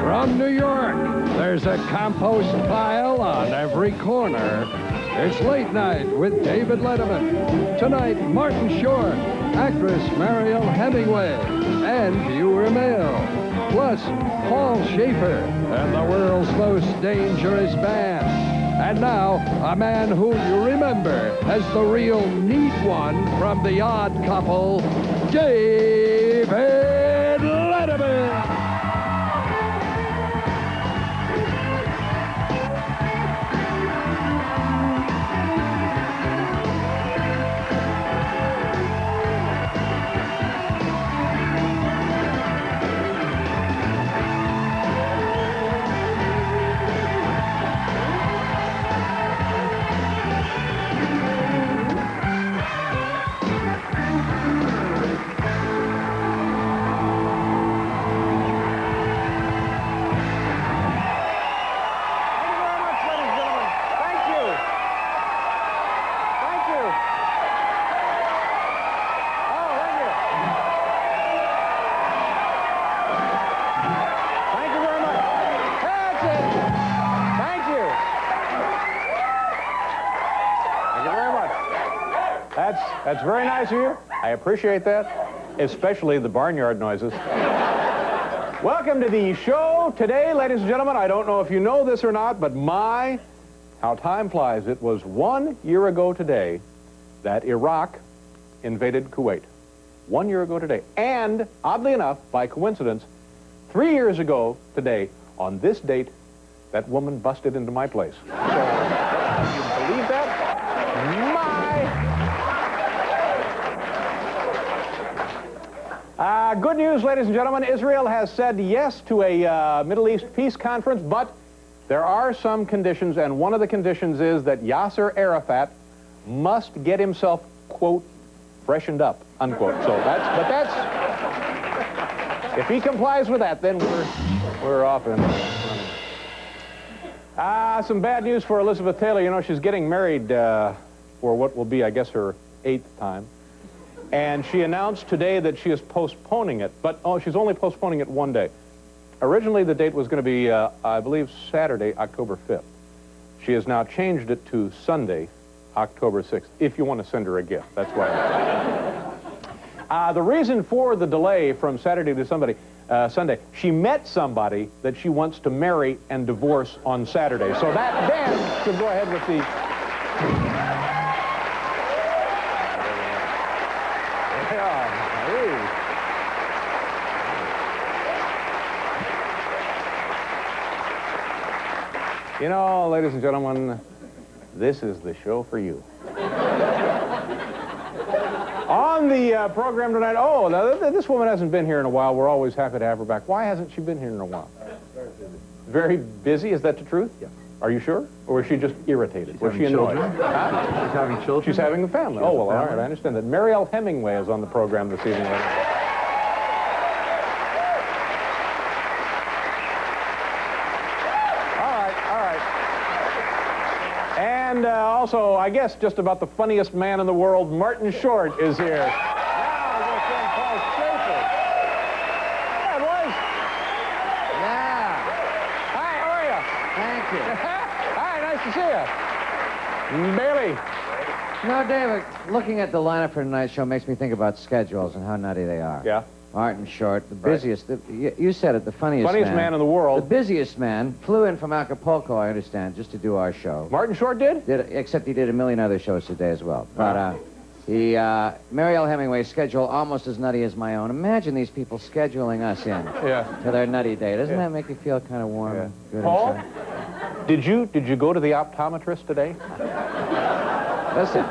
From New York, there's a compost pile on every corner. It's Late Night with David Letterman. Tonight, Martin Short, actress Mariel Hemingway, and viewer mail. Plus, Paul Schaefer and the world's most dangerous band. And now, a man who you remember as the real neat one from The Odd Couple, David Letterman. That's very nice of you. I appreciate that, especially the barnyard noises. Welcome to the show today, ladies and gentlemen. I don't know if you know this or not, but how time flies. It was 1 year ago today that Iraq invaded Kuwait. 1 year ago today. And, oddly enough, by coincidence, 3 years ago today, on this date, that woman busted into my place. So, can you believe that? Good news, ladies and gentlemen. Israel has said yes to a Middle East peace conference, but there are some conditions, and one of the conditions is that Yasser Arafat must get himself, quote, freshened up, unquote. So that's, if he complies with that, then we're off and running. Some bad news for Elizabeth Taylor. You know, she's getting married for what will be, I guess, her 8th time. And she announced today that she is postponing it, but she's only postponing it 1 day. Originally, the date was going to be, I believe, Saturday, October 5th. She has now changed it to Sunday, October 6th, if you want to send her a gift. That's why. The reason for the delay from Saturday to Sunday, she met somebody that she wants to marry and divorce on Saturday. So that then should go ahead with the... You know, ladies and gentlemen, this is the show for you. On the program tonight, this woman hasn't been here in a while. We're always happy to have her back. Why hasn't she been here in a while? Very busy? Is that the truth? Yeah. Are you sure? Or is she just irritated? Was she annoyed? Huh? She's having children. She's having a family. Oh, well, all right, I understand that. Mariel Hemingway is on the program this evening. And also, I guess, just about the funniest man in the world, Martin Short, is here. Now, your friend Paul Schaefer. Yeah, boys. Yeah. Hi, how are you? Thank you. Hi, nice to see you. Bailey. No, David, looking at the lineup for tonight's show makes me think about schedules and how nutty they are. Yeah. Martin Short, the busiest, you said it, the funniest man in the world. The busiest man, flew in from Acapulco, I understand, just to do our show. Martin Short did? Except he did a million other shows today as well. But Mariel Hemingway's schedule almost as nutty as my own. Imagine these people scheduling us in to their nutty day. Doesn't that make you feel kind of warm and good Paul, inside? did you go to the optometrist today? Listen.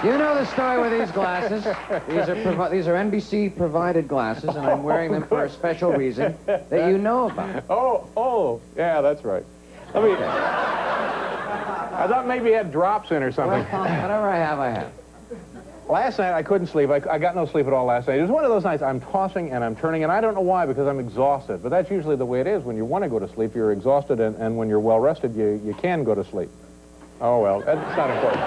You know the story with these glasses. These are NBC-provided glasses, and I'm wearing them for a special reason that you know about. Oh, yeah, that's right. I thought maybe you had drops in or something. Well, whatever I have, I have. last night I couldn't sleep. I got no sleep at all last night. It was one of those nights I'm tossing and I'm turning, and I don't know why, because I'm exhausted. But that's usually the way it is. When you want to go to sleep, you're exhausted, and when you're well-rested, you can go to sleep. Oh, well, that's not important.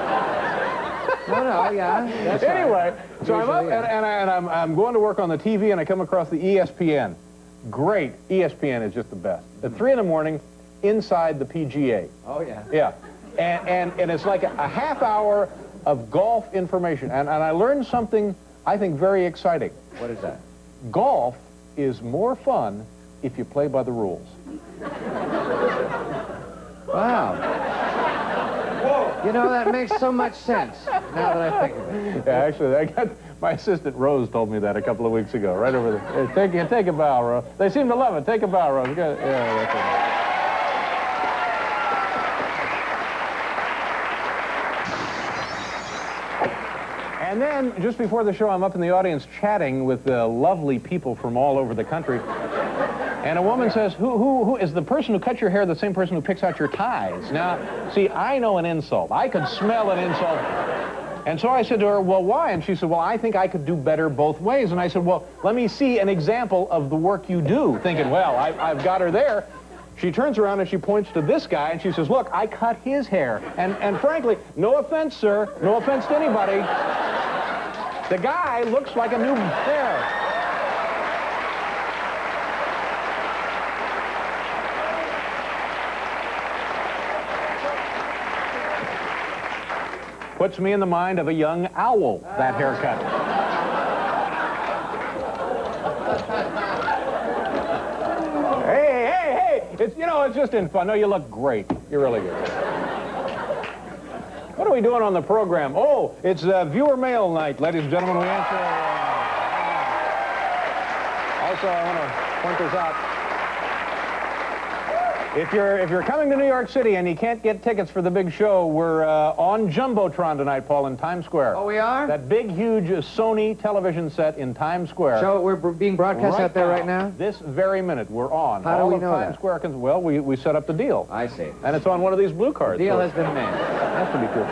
No, yeah. That's anyway, right. so I'm up, and I'm going to work on the TV, and I come across the ESPN. Great. ESPN is just the best. At 3 in the morning, inside the PGA. Oh, yeah. Yeah. And it's like a half hour of golf information. And I learned something, I think, very exciting. What is that? Golf is more fun if you play by the rules. Wow. You know, that makes so much sense, now that I think of it. Yeah, actually, my assistant Rose told me that a couple of weeks ago, right over there. Hey, take a bow, Rose. They seem to love it. Take a bow, Rose. Yeah, that's it. And then, just before the show, I'm up in the audience chatting with lovely people from all over the country. And a woman says, who is the person who cuts your hair the same person who picks out your ties? Now, see, I know an insult. I could smell an insult. And so I said to her, well, why? And she said, well, I think I could do better both ways. And I said, well, let me see an example of the work you do. Thinking, well, I've got her there. She turns around and she points to this guy and she says, look, I cut his hair. And frankly, no offense, sir, no offense to anybody, the guy looks like a new hair. Puts me in the mind of a young owl, that haircut. Hey, it's, you know, it's just in fun. No, you look great. You're really good. What are we doing on the program? Oh, it's viewer mail night, ladies and gentlemen. We answer. Also, I want to point this out. If you're coming to New York City and you can't get tickets for the big show, we're on Jumbotron tonight, Paul, in Times Square. Oh, we are? That big, huge Sony television set in Times Square. So we're being broadcast out there right now? This very minute, we're on. How do we know Times that? Square, well, we set up the deal. I see. And it's on one of these blue cards. The deal has been made. That's to be true.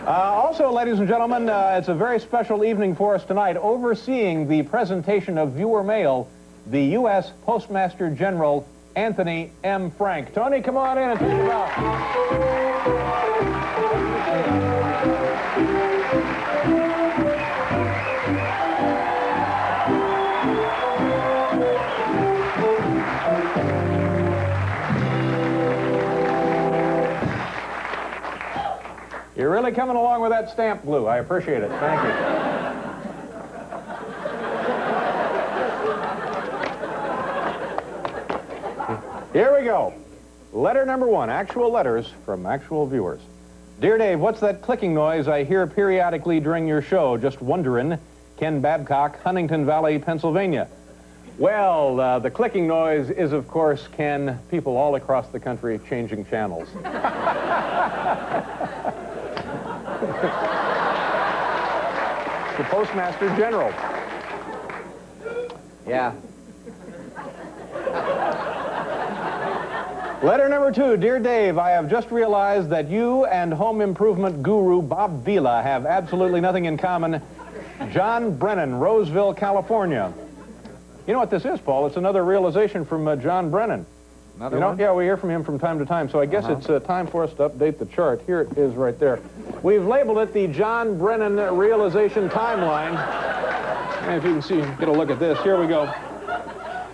Also, ladies and gentlemen, it's a very special evening for us tonight. Overseeing the presentation of viewer mail, the U.S. Postmaster General, Anthony M. Frank. Tony, come on in and take a bow. You're really coming along with that stamp glue. I appreciate it. Thank you. Here we go. Letter number 1, actual letters from actual viewers. Dear Dave, what's that clicking noise I hear periodically during your show? Just wondering. Ken Babcock, Huntington Valley, Pennsylvania. Well, the clicking noise is, of course, Ken, people all across the country changing channels. The Postmaster General. Yeah. Letter number 2, Dear Dave, I have just realized that you and home improvement guru Bob Vila have absolutely nothing in common. John Brennan, Roseville, California. You know what this is, Paul? It's another realization from John Brennan. Another one? Yeah, we hear from him from time to time, so I guess it's time for us to update the chart. Here it is right there. We've labeled it the John Brennan Realization Timeline. And if you can see, get a look at this. Here we go.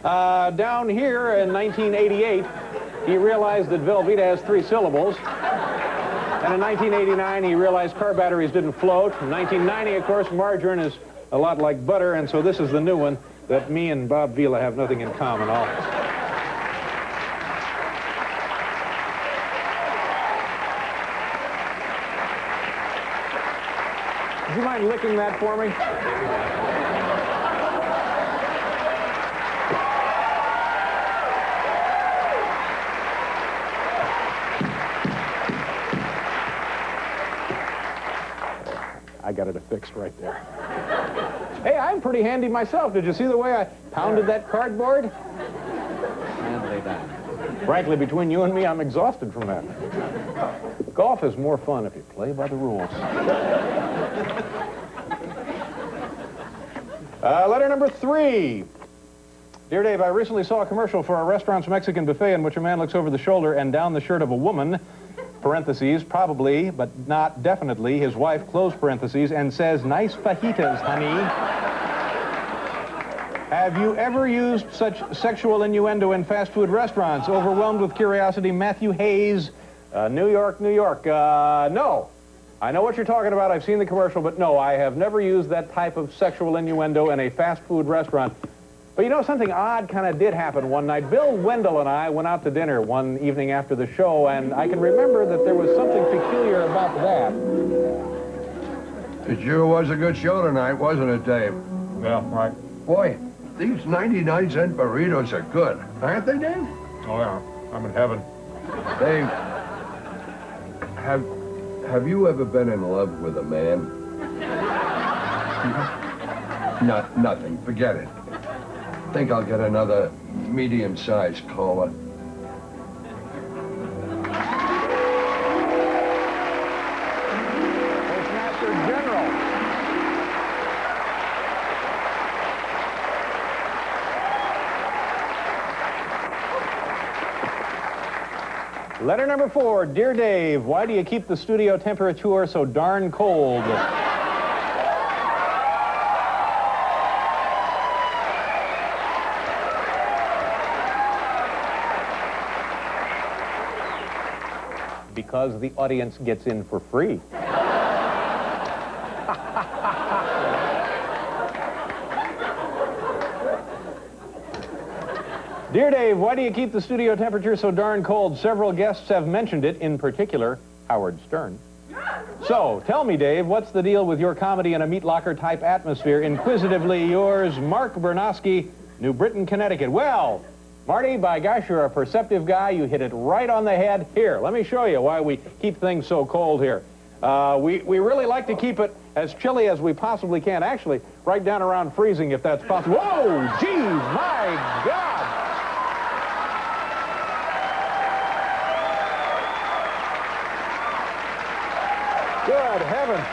Down here in 1988, he realized that Velveeta has 3 syllables. And in 1989, he realized car batteries didn't float. In 1990, of course, margarine is a lot like butter, and so this is the new one, that me and Bob Vila have nothing in common. Would you mind licking that for me? I got it affixed right there. Hey, I'm pretty handy myself. Did you see the way I pounded that cardboard? Handily done. Frankly, between you and me, I'm exhausted from that. Golf is more fun if you play by the rules. Letter number 3. Dear Dave, I recently saw a commercial for a restaurant's Mexican buffet in which a man looks over the shoulder and down the shirt of a woman, parentheses, probably, but not definitely, his wife, close parentheses, and says, "Nice fajitas, honey." Have you ever used such sexual innuendo in fast food restaurants? Overwhelmed with curiosity, Matthew Hayes, New York, New York. No. I know what you're talking about. I've seen the commercial, but no, I have never used that type of sexual innuendo in a fast food restaurant. But you know, something odd kind of did happen one night. Bill Wendell and I went out to dinner one evening after the show, and I can remember that there was something peculiar about that. It sure was a good show tonight, wasn't it, Dave? Yeah, right. Boy, these 99-cent burritos are good, aren't they, Dave? Oh, yeah. I'm in heaven. Dave, have you ever been in love with a man? Nothing. Forget it. Think I'll get another medium-sized cola. Postmaster General. Letter number 4. Dear Dave, why do you keep the studio temperature so darn cold? Because the audience gets in for free. Dear Dave, why do you keep the studio temperature so darn cold? Several guests have mentioned it, in particular, Howard Stern. So, tell me, Dave, what's the deal with your comedy in a meat locker type atmosphere? Inquisitively yours, Mark Bernosky, New Britain, Connecticut. Well, Marty, by gosh, you're a perceptive guy. You hit it right on the head. Here, let me show you why we keep things so cold here. We really like to keep it as chilly as we possibly can. Actually, right down around freezing if that's possible. Whoa, geez, my God. Good heavens.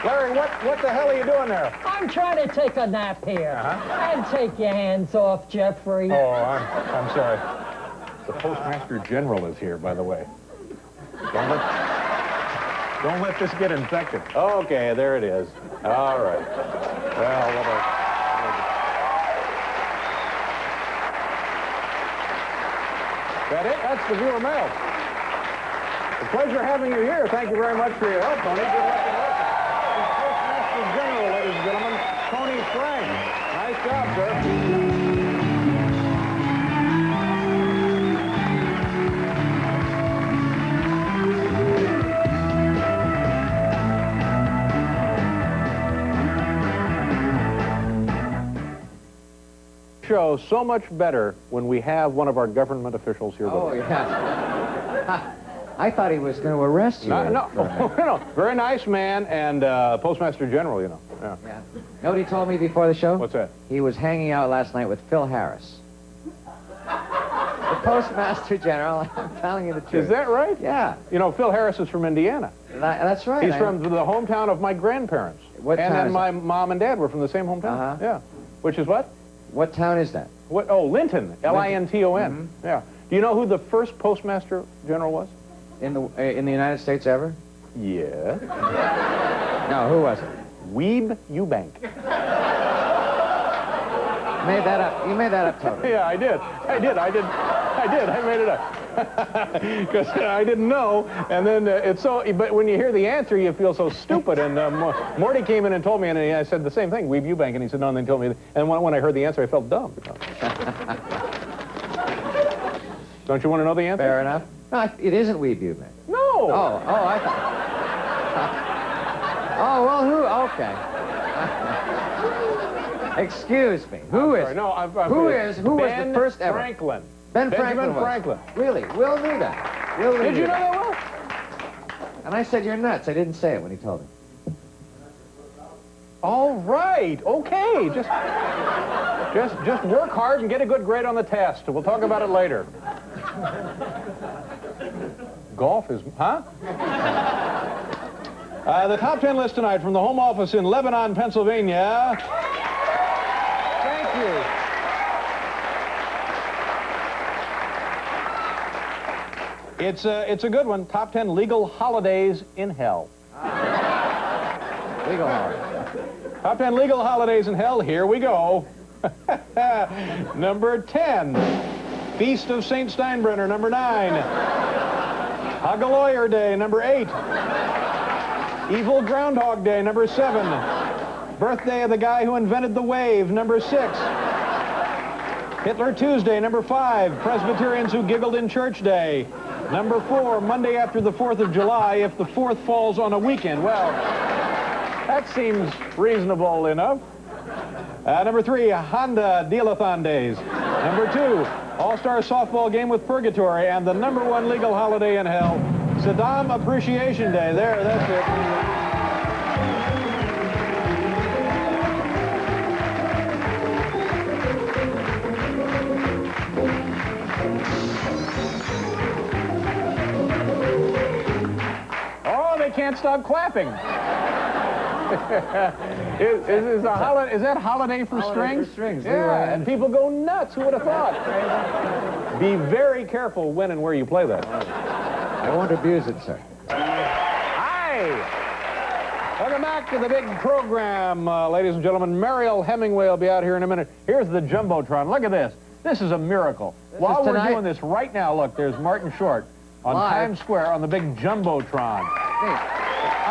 Larry, what the hell are you doing there? I'm trying to take a nap here. And take your hands off, Jeffrey. Oh, I'm sorry. The Postmaster General is here, by the way. Don't let this get infected. Okay, there it is. All right. Well, what a... That it? That's the viewer mail. It's a pleasure having you here. Thank you very much for your help, Tony. Good luck and welcome. Postmaster General, ladies and gentlemen, Tony Frank. Nice job, sir. Show so much better when we have one of our government officials here. Oh, yeah. I thought he was going to arrest you. No. Very nice man and Postmaster General, you know. Yeah. Yeah. You know what he told me before the show? What's that? He was hanging out last night with Phil Harris. The Postmaster General, I'm telling you the truth. Is that right? Yeah. You know, Phil Harris is from Indiana. That's right. He's from the hometown of my grandparents. What town and is my mom and dad were from the same hometown. Uh-huh. Yeah. Which is what? What town is that? What? Oh, Linton. L-I-N-T-O-N. Mm-hmm. Yeah. Do you know who the first Postmaster General was? In the United States ever? Yeah. No, who was it? Weeb Eubank. Made that up. You made that up, totally. Yeah, I did. I made it up. Because I didn't know, and then it's so, but when you hear the answer, you feel so stupid, and Morty came in and told me, and I said the same thing, Weeb Eubank, and he said, no, and then told me, and when I heard the answer, I felt dumb. Don't you want to know the answer? Fair enough. No, it isn't Weeb Eubank. No! Oh, I thought... Oh, well, who? Okay. Excuse me. Who is? No, who was the first ever? Franklin. Benjamin Franklin. Really? Will knew that. Will Did you know that, Will? And I said, you're nuts. I didn't say it when he told me. All right. Okay. Just work hard and get a good grade on the test. We'll talk about it later. Golf is, huh? The top 10 list tonight from the home office in Lebanon, Pennsylvania. Thank you. It's a good one. Top 10 legal holidays in hell. Legal holidays. Top 10 legal holidays in hell. Here we go. Number 10, Feast of St. Steinbrenner. Number 9, Hog-a-Lawyer Day. Number 8, Evil Groundhog Day. Number 7, Birthday of the Guy Who Invented the Wave. Number 6, Hitler Tuesday. Number 5, Presbyterians Who Giggled in Church Day. Number 4, Monday after the 4th of July if the 4th falls on a weekend. Well, that seems reasonable enough. Number 3, Honda Deal-a-thon Days. Number 2, All-Star Softball Game with Purgatory. And the number 1 legal holiday in hell, Saddam Appreciation Day. There, that's it. Oh, they can't stop clapping. Is that holiday for strings? For strings. Yeah, and people go nuts. Who would have thought? Be very careful when and where you play that. I won't abuse it, sir. Hi! Welcome back to the big program, ladies and gentlemen. Mariel Hemingway will be out here in a minute. Here's the Jumbotron. Look at this. This is a miracle. While we're doing this right now, look, there's Martin Short on Times Square on the big Jumbotron. Hey.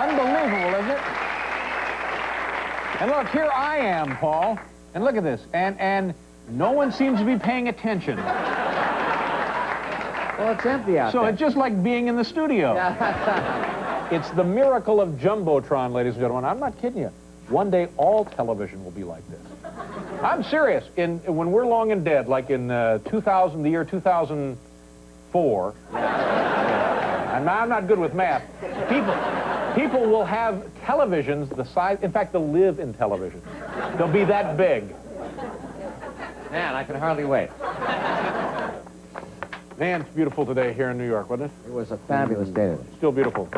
Unbelievable, isn't it? And look, here I am, Paul, and look at this, and no one seems to be paying attention. Well, it's empty out there. So it's just like being in the studio. It's the miracle of Jumbotron, ladies and gentlemen. I'm not kidding you. One day, all television will be like this. I'm serious. When we're long and dead, like in the year 2004, and I'm not good with math, people will have televisions the size, in fact, they'll live in television. They'll be that big. Man, I can hardly wait. Man, it's beautiful today here in New York, wasn't it? It was a fabulous day today. Still beautiful.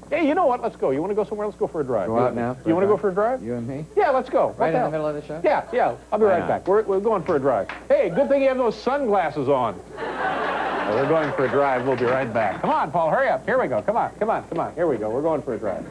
Hey, you know what? Let's go. You want to go somewhere? Let's go for a drive. Go out now? You want to go for a drive? You and me? Yeah, let's go. Right in the middle of the show? Yeah. I'll be right back. We're going for a drive. Hey, good thing you have those sunglasses on. Well, we're going for a drive. We'll be right back. Come on, Paul, hurry up. Here we go. Come on. Here we go. We're going for a drive.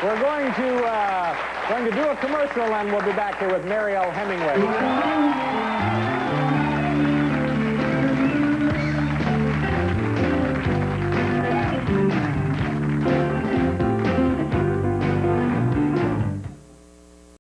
We're going to do a commercial, and we'll be back here with Mariel Hemingway.